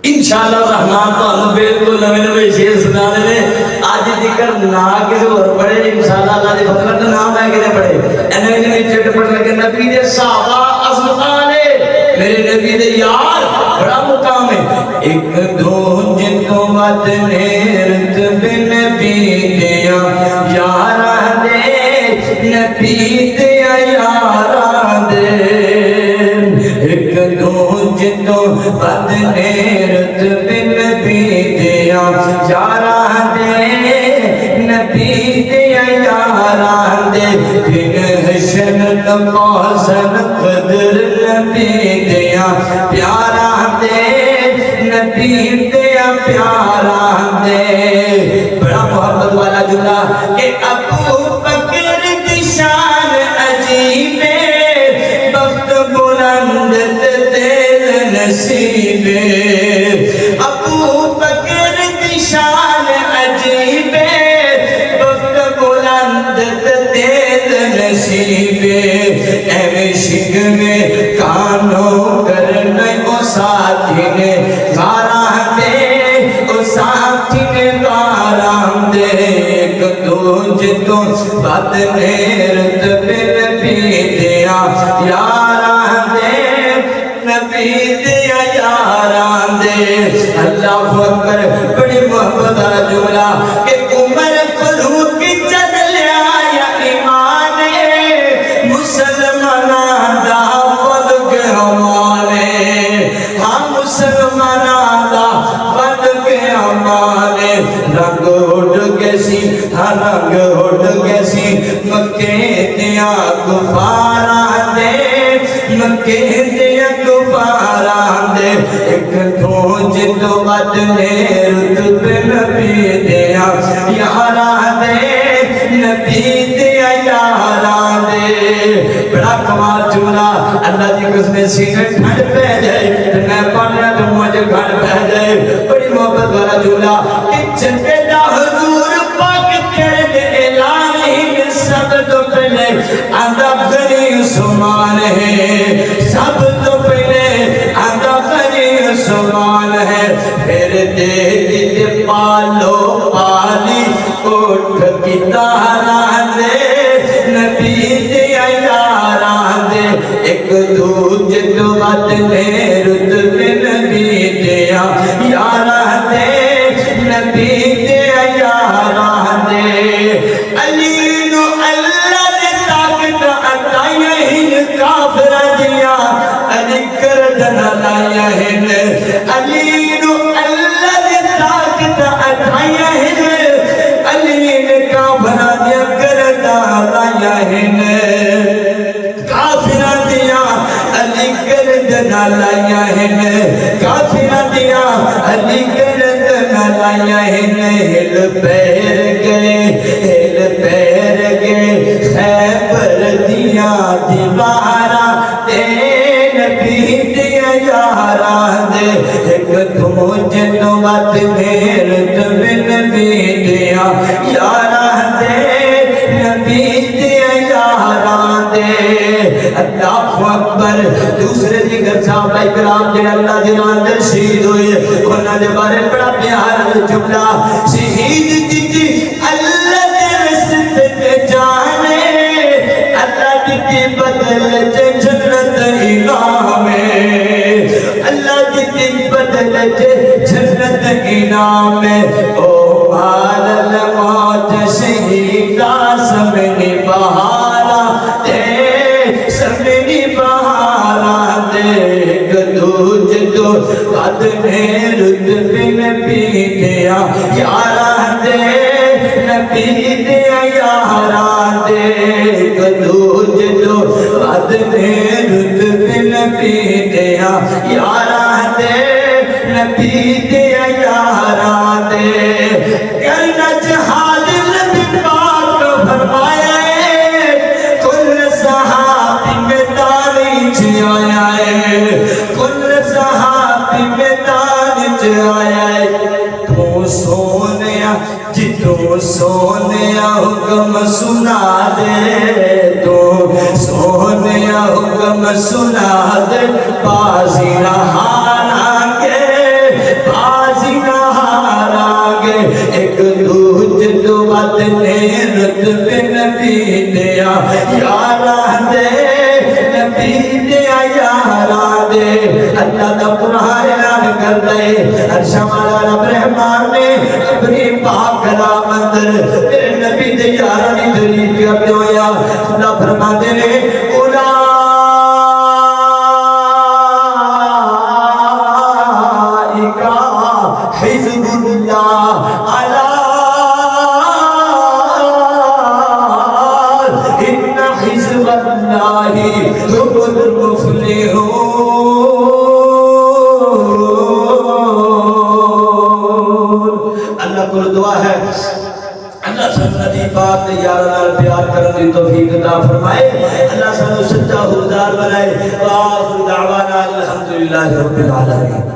انشاءاللہ الرحمن تو ہم بالکل نوے نوے شیر سنا دے آج ذکر نہ کسی اور پڑھے انشاءاللہ اللہ دی فضل تو نام ہے کسی پڑھے انہیں کنی چٹ پڑھ لگے نبی دے صحابہ عظمتانے میرے نبی دے یار بڑا مقام ہے ایک دو جن کو مت نیرت بن نبی دیا یارہ دے نبی دیا یارہ دے ایک دو جن کو مت نیرت بن نبی دیا یارہ دے نبی دیا یارہ دے بن حشن نمازن قدر نبی دیا پیارا دے نبی دیا پیارا دے بڑا محبت والا جملہ کہ ابو بکر کی شان عجیب بخت بلند تیل نصیب ابو بکر کی شان عجیب بخت بلند تیل نصیب اے عشق میں کانوں کرنے او ساتھی نے غارہ دے او ساتھی نے غارہ دے ایک دو جتوں بات نیرت بے نبی دیا یارہ دے نبی دیا یارہ دے اللہ اکبر بڑی محبت والا جملہ کہ عمر فاروق کی چل لیا یا ایمان مسلمانہ دا ود کے ہمارے ہم مسلمانہ دا ود کے ہمارے رنگ اڑ گیسی ہاں رنگ اڑ گیسی مکے دیا گفارہ دے مکے دیا گفارہ دے ایک دو جتو بد نیرت بے نبی دیا یارہ دے نبی دیا یارہ دے بڑا کمال جملہ اللہ دی قسم سینے ٹھنڈ پہ جائے میں پڑھنا تو مجھے گھڑ پہ جائے بڑی محبت والا جملہ کہ چلے دا حضور پاک کرد الہی میں سب تو پہلے عذاب غنی سمان ہے سب تو پہلے عذاب غنی سمان ہے پھر دے دی پالو پالی اٹھ کی تارہ دے نبی دیا یارہ دے ایک دو جدو بات نیرت بے نبی دیا یارہ دے نبی دیا یارہ دے علی نو اللہ نے طاقت عطایا ہن کافر دیا علی کردن عطایا ہن علی نو اللہ نے طاقت عطایا ہن علی نے کافر دیا کردن عطایا ہن کافر دیا علی کردن عطایا ہن کافر دیا علی کردن عطایا ہن ہل پیر گئے خیبر دیا دیوارہ دے نبی دیا یارہ دے ایک دو جنو بات نیرت بے نبی دیا یارہ دے نبی دیا یارہ دے اللہ اکبر دوسرے دیگر صحابہ اکرام جن اللہ جنان در شہید ہوئے انہوں نے بارے بڑا پیار جملہ شہید جی اللہ دے رسط کے جانے اللہ کی بدل جنت انعام اللہ کی بدل جنت انعام او مال الموت شہیدہ سمنی بہارا دے سمنی بہارا دے گدو جدو قد نیرت بے نبی دیا یارہ دے نبی دیا یارہ دے گدو جدو قد نیرت بے نبی دیا یارہ دے نبی دیا یارہ دے کرنا جہاد نبی پاک فرمایا ہے کل صحابی میں تاریخ آیا ہے کل صحابی میں تاریخ آیا ہے تو سونیا جتو سونیا حکم سنا دے تو سونیا حکم سنا دے بازی نہانا کے ایک دوج تو بات نے رتب نبی دیا یارہ دے نبی دیا یارہ دے اللہ دا قرآن اعلان کر دے عرش والا رب رحمان نے اپنی پاک کلام اندر میرے نبی دے یارہ نے دلیل کیا ہویا خدا فرما دے حزب اللہ علا ان حزب اللہ هم المفلحون اللہ کو دعا ہے اللہ سب نبی پاک نے یارانہ پیار کرنے توفیق عطا فرمائے اللہ سب سچا حقدار بنائے وآخر دعوانا الحمدللہ رب العالمین